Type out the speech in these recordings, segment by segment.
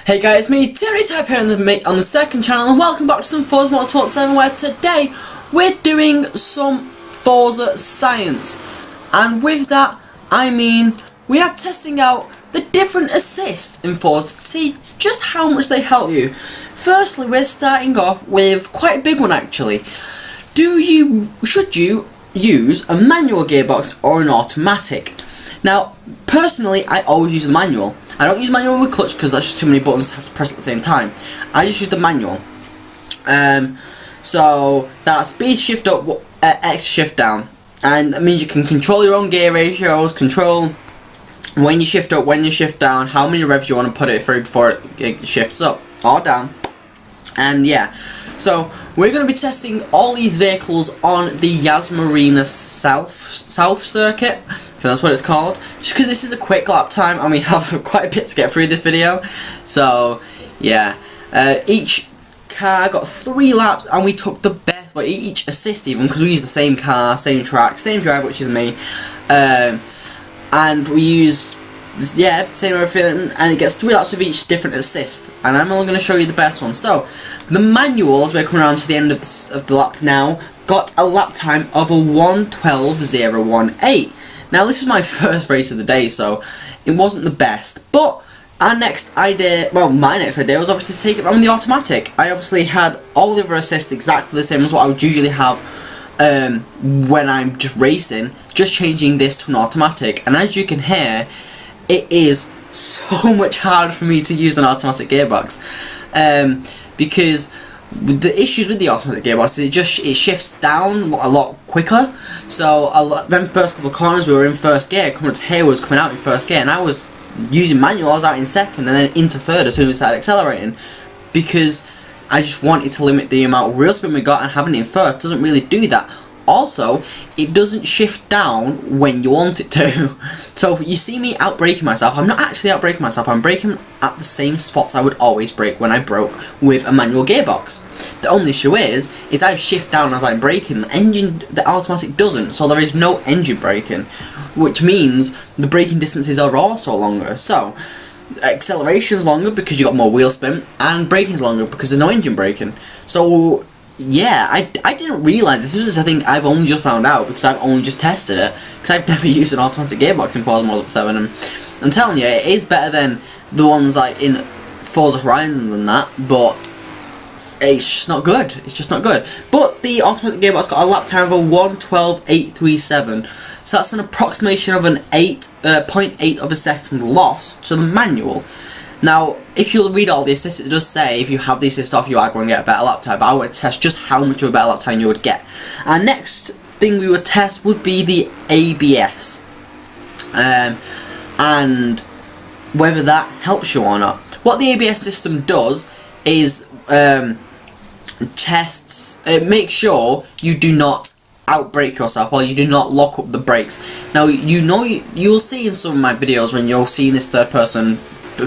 Hey guys, it's me, Terry Type here on the second channel, and welcome back to some Forza Motorsport 7, where today we're doing some Forza science. And with that, I mean, we are testing out the different assists in Forza to see just how much they help you. Firstly, we're starting off with quite a big one actually. Should you use a manual gearbox or an automatic? Now, personally, I always use the manual. I don't use manual with clutch because that's just too many buttons to have to press at the same time. I just use the manual. So that's B shift up, X shift down, and that means you can control your own gear ratios, control when you shift up, when you shift down, how many revs you want to put it through before it shifts up or down. And yeah, so we're going to be testing all these vehicles on the Yas Marina South circuit, if that's what it's called, just because this is a quick lap time and we have quite a bit to get through this video. So yeah, each car got 3 laps and we took the best, well, each assist even, because we use the same car, same track, same driver, which is me, and we use same everything, and it gets 3 laps of each different assist, and I'm only going to show you the best one. So the manuals, we're coming around to the end of the lap now, got a lap time of a 1:12.018. Now this was my first race of the day, so it wasn't the best, but my next idea was obviously to take it on the automatic. I obviously had all the other assists exactly the same as what I would usually have when I'm just racing, just changing this to an automatic, and as you can hear, it is so much harder for me to use an automatic gearbox, because the issues with the automatic gearbox is it shifts down a lot quicker. So them first couple of corners we were in first gear, coming up to here was coming out in first gear, and I was using manual, I was out in second and then into third as soon as we started accelerating, because I just wanted to limit the amount of wheel spin we got, and having it in first doesn't really do that. Also, it doesn't shift down when you want it to. So if you see me out-braking myself, I'm not actually out-braking myself, I'm braking at the same spots I would always brake when I broke with a manual gearbox. The only issue is I shift down as I'm braking. The automatic doesn't, so there is no engine braking, which means the braking distances are also longer. So acceleration is longer because you got more wheel spin, and braking is longer because there's no engine braking. So yeah, I didn't realise this. This is a thing I've only just found out because I've only just tested it, because I've never used an automatic gearbox in Forza Motorsport 7, and I'm telling you, it is better than the ones like in Forza Horizon and that, but it's just not good. It's just not good. But the automatic gearbox got a lap time of a 1:12.837, so that's an approximation of an 0.8 of a second loss to the manual. Now, if you'll read all the assists, it does say if you have the assist off, you are going to get a better lap time, but I want to test just how much of a better lap time you would get. And next thing we would test would be the ABS, and whether that helps you or not. What the ABS system does is make sure you do not outbrake yourself, or you do not lock up the brakes. Now, you'll see in some of my videos when you're seeing this third person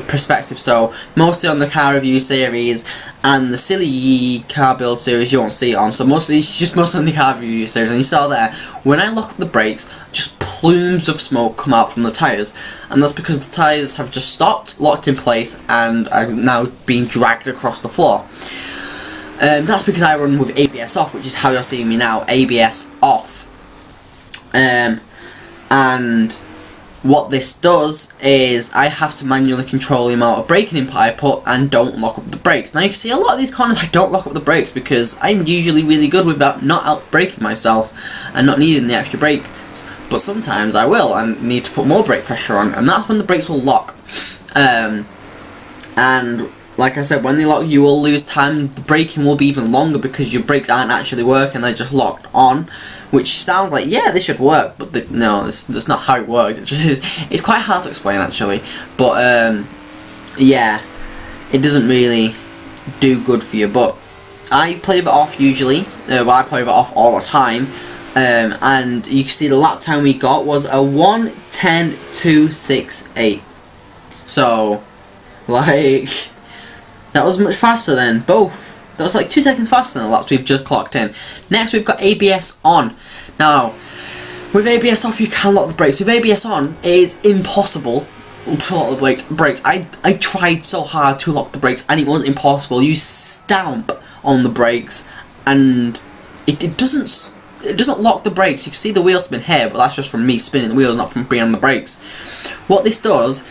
perspective, so mostly on the car review series and the silly car build series you won't see it on, so mostly on the car review series, and you saw there, when I lock up the brakes, just plumes of smoke come out from the tyres, and that's because the tyres have just stopped, locked in place, and are now being dragged across the floor. That's because I run with ABS off, which is how you're seeing me now, ABS off. And what this does is I have to manually control the amount of braking input I put and don't lock up the brakes. Now you can see a lot of these corners I don't lock up the brakes because I'm usually really good with not out-braking myself and not needing the extra brake. But sometimes I will and need to put more brake pressure on, and that's when the brakes will lock. And like I said, when they lock, you will lose time. The braking will be even longer because your brakes aren't actually working, they're just locked on, which sounds like, yeah, this should work, but no, that's not how it works. It's quite hard to explain actually, but yeah, it doesn't really do good for you. But I play it off usually, I play it off all the time, and you can see the lap time we got was a 1:10.268. So, like, that was much faster than both. That was like 2 seconds faster than the laps we've just clocked in. Next we've got ABS on. Now, with ABS off you can lock the brakes. With ABS on, it is impossible to lock the brakes. I tried so hard to lock the brakes, and it was impossible. You stamp on the brakes, and it doesn't lock the brakes. You can see the wheel spin here, but that's just from me spinning the wheels, not from being on the brakes. What this does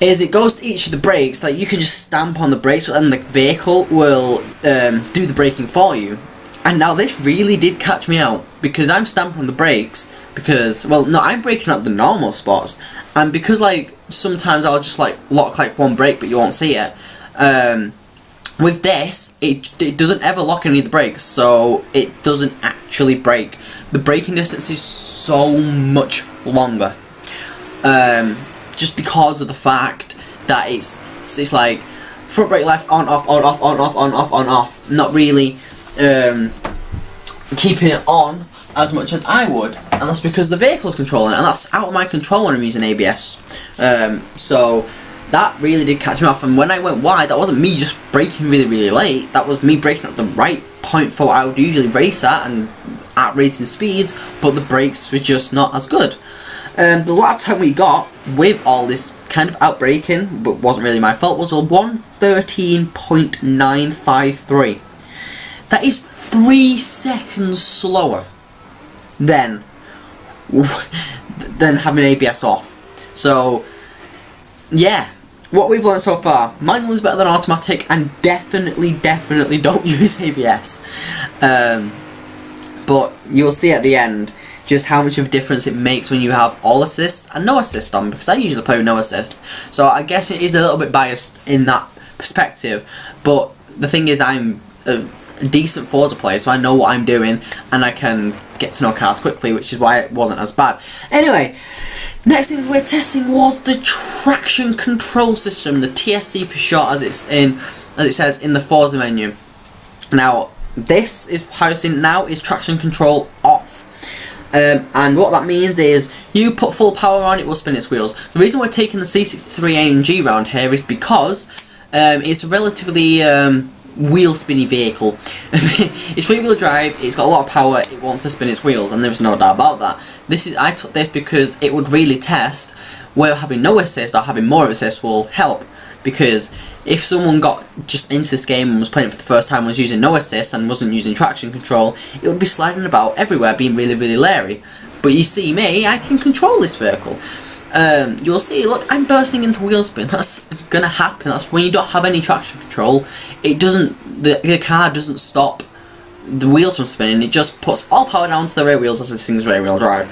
is it goes to each of the brakes. Like, you can just stamp on the brakes, and the vehicle will do the braking for you. And now this really did catch me out, because I'm stamping on the brakes because, well, no, I'm braking up the normal spots, and because like sometimes I'll just like lock like one brake but you won't see it. With this, it doesn't ever lock any of the brakes, so it doesn't actually brake. The braking distance is so much longer, just because of the fact that it's like front brake left, on off, on off, on off, on off, on off. Not really keeping it on as much as I would, and that's because the vehicle's controlling it, and that's out of my control when I'm using ABS. So that really did catch me off, and when I went wide, that wasn't me just braking really late, that was me braking at the right point for what I would usually race at, and at racing speeds, but the brakes were just not as good. The lap time we got with all this kind of out braking, but wasn't really my fault, was a 1:13.953. That is 3 seconds slower than having ABS off. So yeah, what we've learned so far: manual is better than automatic, and definitely don't use ABS. But you'll see at the end just how much of a difference it makes when you have all assist and no assist on, because I usually play with no assist, so I guess it is a little bit biased in that perspective. But the thing is, I'm a decent Forza player, so I know what I'm doing, and I can get to know cars quickly, which is why it wasn't as bad. Anyway, next thing we're testing was the traction control system, the TSC for short, as it says in the Forza menu. Now, this is how it's in now, is traction control off. And what that means is you put full power on, it will spin its wheels. The reason we're taking the C63 AMG round here is because it's a relatively wheel spinny vehicle. It's rear wheel drive, it's got a lot of power, it wants to spin its wheels, and there's no doubt about that. I took this because it would really test whether having no assist or having more assist will help, because if someone got just into this game and was playing it for the first time, was using no assist and wasn't using traction control, it would be sliding about everywhere, being really leery. But you see me, I can control this vehicle. You'll see, look, I'm bursting into wheel spin. That's gonna happen. That's when you don't have any traction control. It doesn't, the car doesn't stop the wheels from spinning. It just puts all power down to the rear wheels, as this thing's rear wheel drive.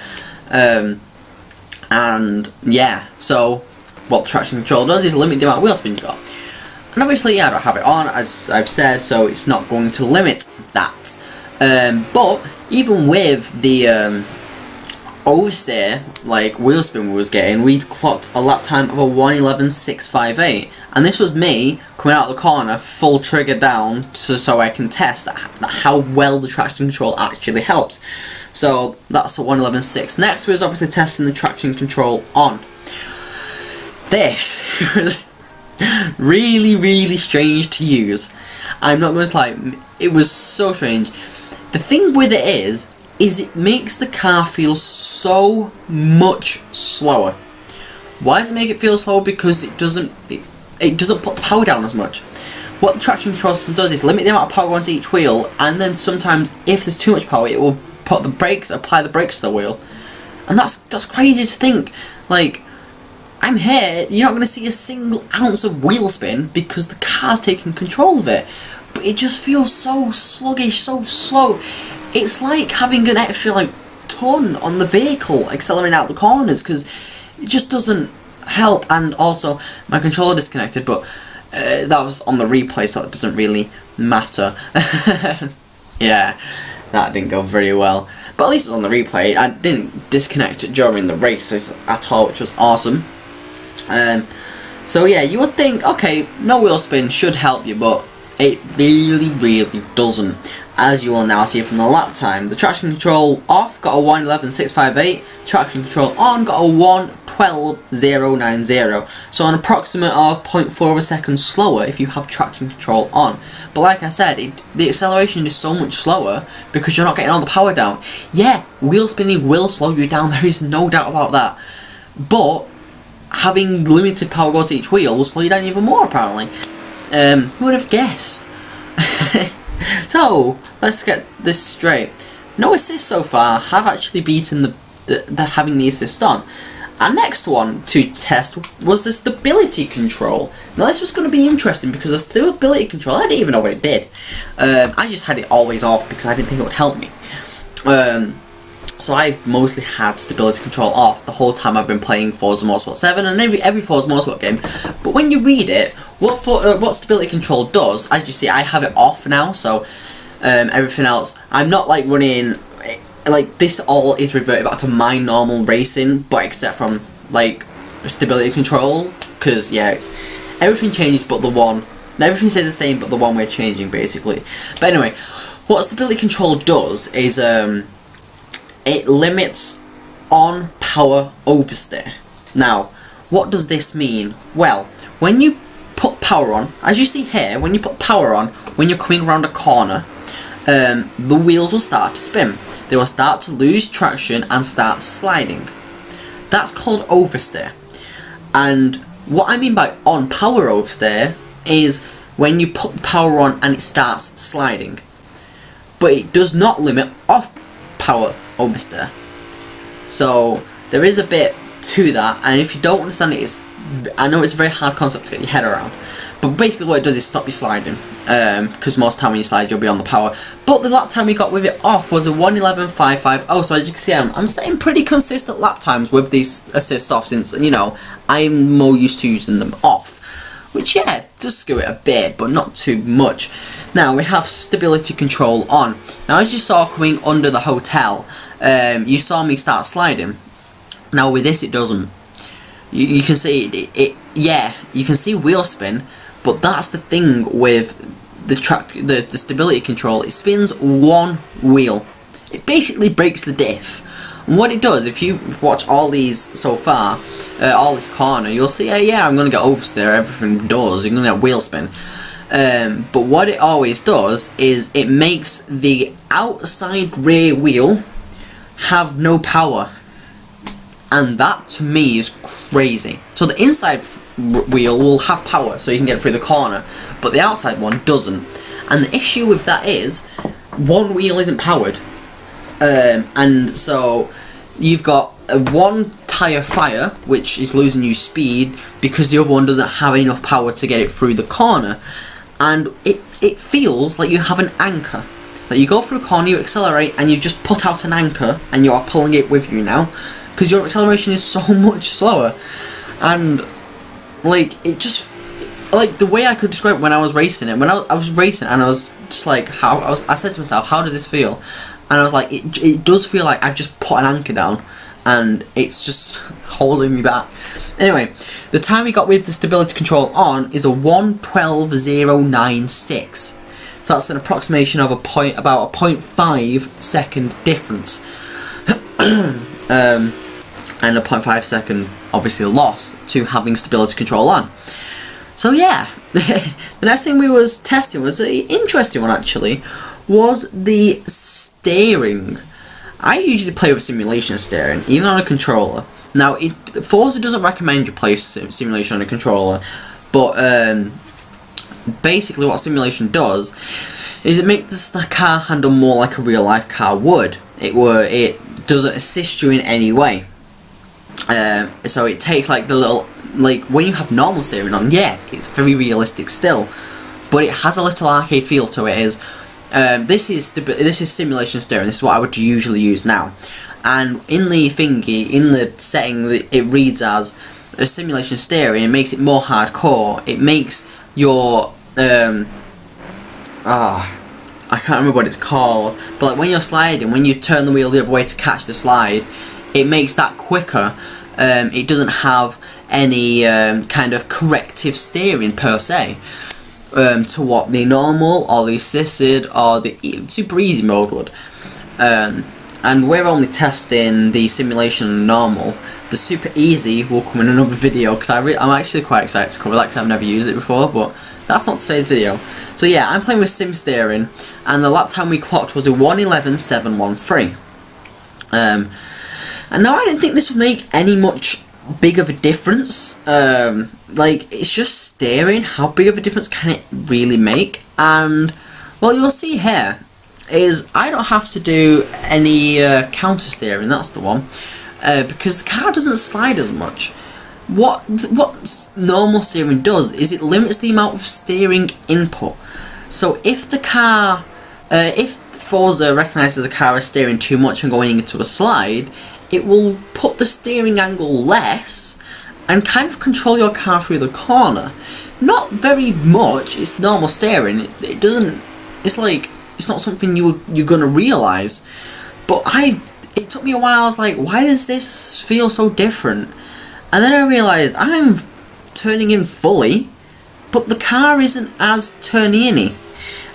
And yeah, so what the traction control does is limit the amount of wheel spin you got. And obviously, yeah, I don't have it on, as I've said, so it's not going to limit that. But even with the oversteer, like wheel spin we was getting, we clocked a lap time of a 1:11.658, and this was me coming out of the corner, full trigger down, so I can test how well the traction control actually helps. So that's a 1:11.6. Next, we was obviously testing the traction control on. This was really strange to use. I'm not going to lie, it was so strange. The thing with it is it makes the car feel so much slower. Why does it make it feel slower? Because it doesn't put the power down as much. What the traction control system does is limit the amount of power onto each wheel, and then sometimes if there's too much power, it will apply the brakes to the wheel. And that's crazy to think. Like, I'm here, you're not going to see a single ounce of wheel spin because the car's taking control of it. But it just feels so sluggish, so slow. It's like having an extra like ton on the vehicle accelerating out the corners, because it just doesn't help. And also, my controller disconnected, but that was on the replay, so it doesn't really matter. Yeah, that didn't go very well. But at least it was on the replay. I didn't disconnect it during the races at all, which was awesome. So yeah, you would think, okay, no wheel spin should help you, but it really doesn't. As you will now see from the lap time, the traction control off got a 1:11.658, traction control on got a 1:12.090, so an approximate of 0.4 of a second slower if you have traction control on. But like I said, the acceleration is so much slower because you're not getting all the power down. Yeah, wheel spinning will slow you down, there is no doubt about that. But having limited power go to each wheel will slow you down even more, apparently. Who would have guessed? So, let's get this straight. No assists so far, have actually beaten the having the assist on. Our next one to test was the stability control. Now this was going to be interesting because the stability control, I didn't even know what it did. I just had it always off because I didn't think it would help me. So I've mostly had stability control off the whole time I've been playing Forza Motorsport 7 and every Forza Motorsport game. But when you read it, what stability control does, as you see, I have it off now. So everything else, I'm not like running. Like, this all is reverted back to my normal racing, but except from like stability control, because yeah, everything changes but the one. Everything stays the same but the one we're changing, basically. But anyway, what stability control does is it limits on power oversteer. Now, what does this mean? Well, when you put power on, as you see here, when you put power on, when you're coming around a corner, the wheels will start to spin. They will start to lose traction and start sliding. That's called oversteer. And what I mean by on power oversteer is when you put power on and it starts sliding. But it does not limit off power oversteer. So there is a bit to that, and if you don't understand it, I know it's a very hard concept to get your head around. But basically what it does is stop you sliding, because most time when you slide you'll be on the power. But the lap time we got with it off was a 1:11.550. So as you can see, I'm setting pretty consistent lap times with these assists off, since, you know, I'm more used to using them off. Which, yeah, does skew it a bit, but not too much. Now we have stability control on. Now as you saw coming under the hotel, you saw me start sliding. Now with this it doesn't. You can see yeah, you can see wheel spin. But that's the thing with the stability control. It spins one wheel. It basically breaks the diff. And what it does, if you watch all these so far, all this corner, you'll see, yeah, I'm going to get oversteer, everything does, you're going to get wheel spin. But what it always does is it makes the outside rear wheel have no power. And that to me is crazy. So the inside wheel will have power so you can get through the corner, but the outside one doesn't. And the issue with that is one wheel isn't powered, and so you've got one tyre fire which is losing you speed because the other one doesn't have enough power to get it through the corner. And it feels like you have an anchor. That you go through a corner, you accelerate, and you just put out an anchor and you are pulling it with you now, because your acceleration is so much slower. And like, it just, like, the way I could describe it when I was racing it, when I was racing and I was just like, I said to myself, how does this feel? And I was like, it does feel like I've just put an anchor down and it's just holding me back. Anyway, the time we got with the stability control on is a 1:12.096. So that's an approximation of about a 0.5 second difference. And a 0.5 second, obviously, loss to having stability control on. So yeah, the next thing we was testing was an interesting one, actually, was the steering. I usually play with simulation steering, even on a controller. Now, Forza doesn't recommend you play simulation on a controller, but basically what simulation does is it makes the car handle more like a real life car would. It doesn't assist you in any way. So it takes like the little, like when you have normal steering on, yeah, it's very realistic still, but it has a little arcade feel to it. This is simulation steering. This is what I would usually use now, and in the thingy, in the settings, it reads as a simulation steering. It makes it more hardcore. It makes your I can't remember what it's called, but like when you're sliding, when you turn the wheel the other way to catch the slide, it makes that quicker. It doesn't have any kind of corrective steering per se to what the normal or the assisted or the super easy mode would. And we're only testing the simulation and normal. The super easy will come in another video, because I'm actually quite excited to cover that because I've never used it before, but that's not today's video. So yeah, I'm playing with sim steering, and the lap time we clocked was a 1:11.713. And now I didn't think this would make any much big of a difference. Like, it's just steering. How big of a difference can it really make? And, well, you'll see here is I don't have to do any counter steering, that's the one, because the car doesn't slide as much. What normal steering does is it limits the amount of steering input. So if the car, if Forza recognises the car is steering too much and going into a slide, it will put the steering angle less and kind of control your car through the corner. Not very much. It's normal steering. It doesn't. It's like, it's not something you're gonna realise. But it took me a while. I was like, why does this feel so different? And then I realised I'm turning in fully, but the car isn't as turny-in-y.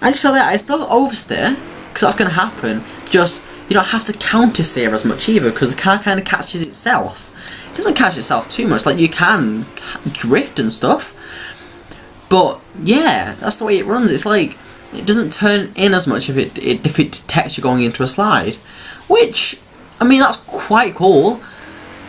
And so that I still got oversteer, because that's going to happen. Just, you don't have to counter steer as much either, because the car kind of catches itself. It doesn't catch itself too much, like you can drift and stuff. But yeah, that's the way it runs. It's like, it doesn't turn in as much if it detects you going into a slide. Which, I mean, that's quite cool.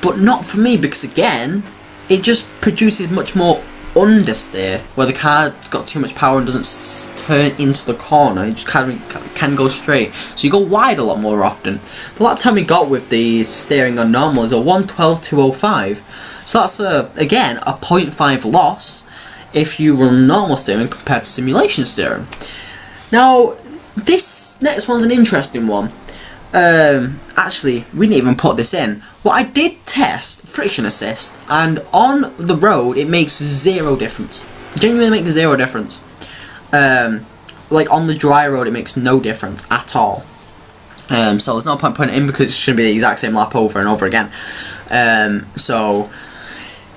But not for me, because again, it just produces much more understeer, where the car's got too much power and doesn't turn into the corner. It just can go straight. So you go wide a lot more often. The lap time we got with the steering on normal is a 1:12.205. So that's again a 0.5 loss if you run normal steering compared to simulation steering. Now, this next one's an interesting one. Actually, we didn't even put this in. Well, I did test friction assist, and on the road it makes zero difference. Genuinely makes zero difference. Like on the dry road, it makes no difference at all. So there's no point putting it in because it should be the exact same lap over and over again. So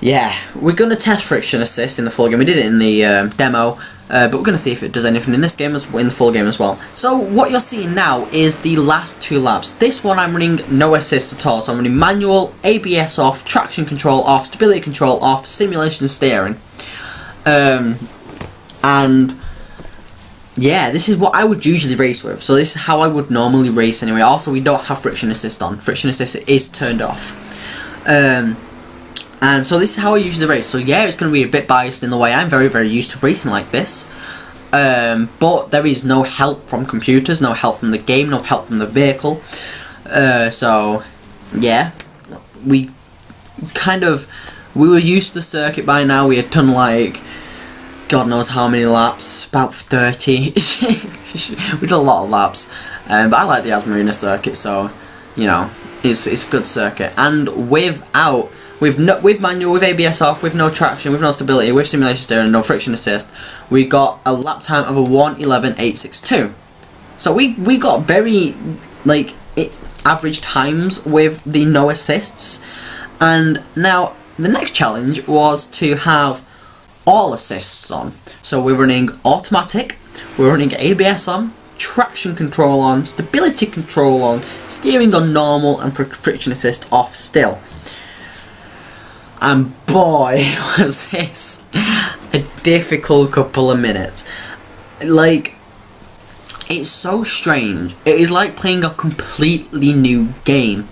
yeah, we're gonna test friction assist in the full game. We did it in the demo. But we're going to see if it does anything in this game, in the full game as well. So what you're seeing now is the last two laps. This one I'm running no assist at all. So I'm running manual, ABS off, traction control off, stability control off, simulation steering. And yeah, this is what I would usually race with. So this is how I would normally race anyway. Also, we don't have friction assist on. Friction assist is turned off. And so this is how I usually race. So yeah, it's going to be a bit biased in the way I'm very, very used to racing like this. But there is no help from computers, no help from the game, no help from the vehicle. So yeah, we were used to the circuit by now. We had done like, God knows how many laps, about 30. We did a lot of laps. But I like the Asmarina circuit, so, you know, it's a good circuit. And with manual, with ABS off, with no traction, with no stability, with simulation steering, and no friction assist, we got a lap time of a 1:11.862. So we got very average times with the no assists. And now the next challenge was to have all assists on. So we're running automatic, we're running ABS on, traction control on, stability control on, steering on normal, and friction assist off still. And boy, was this a difficult couple of minutes. Like, it's so strange. It is like playing a completely new game.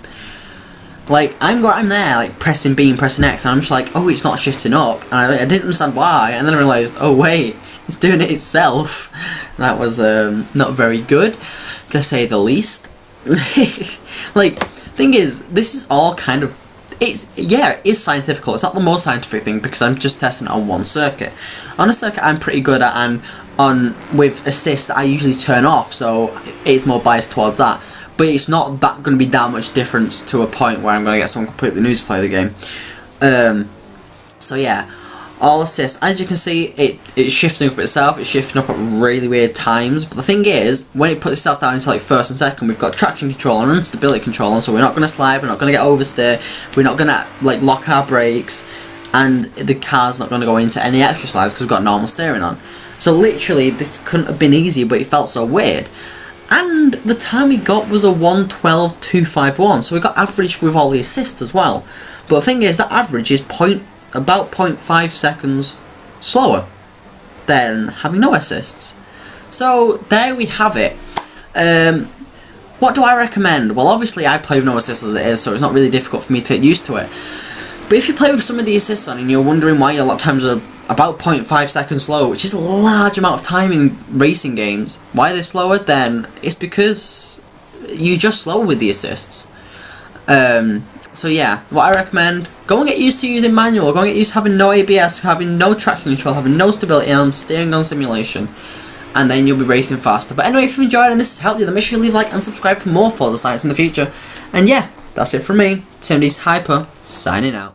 Like, I'm there, like, pressing B and pressing X, and I'm just like, oh, it's not shifting up. And I didn't understand why, and then I realised, oh wait, it's doing it itself. That was not very good, to say the least. Like, thing is, this is all kind of, it is scientific. It's not the most scientific thing because I'm just testing it on one circuit. On a circuit I'm pretty good at, and with assist I usually turn off, so it's more biased towards that. But it's not that going to be that much difference to a point where I'm going to get someone completely new to play the game. So yeah, all assist. As you can see, it's shifting up itself. It's shifting up at really weird times. But the thing is, when it puts itself down into like first and second, we've got traction control and stability control on. So we're not going to slide. We're not going to get oversteer. We're not going to like lock our brakes, and the car's not going to go into any extra slides because we've got normal steering on. So literally, this couldn't have been easy, but it felt so weird. And the time we got was a 1:12.251, so we got average with all the assists as well. But the thing is, that average is about 0.5 seconds slower than having no assists. So there we have it. What do I recommend? Well, obviously I play with no assists as it is, so it's not really difficult for me to get used to it. But if you play with some of the assists on and you're wondering why your lap times are about 0.5 seconds slow, which is a large amount of time in racing games, why they're slower, then it's because you're just slower with the assists. So yeah, what I recommend, go and get used to using manual, go and get used to having no ABS, having no traction control, having no stability on steering on simulation, and then you'll be racing faster. But anyway, if you enjoyed and this has helped you, then make sure you leave a like and subscribe for more Forza science in the future. And yeah, that's it from me, Timothy's Hyper, signing out.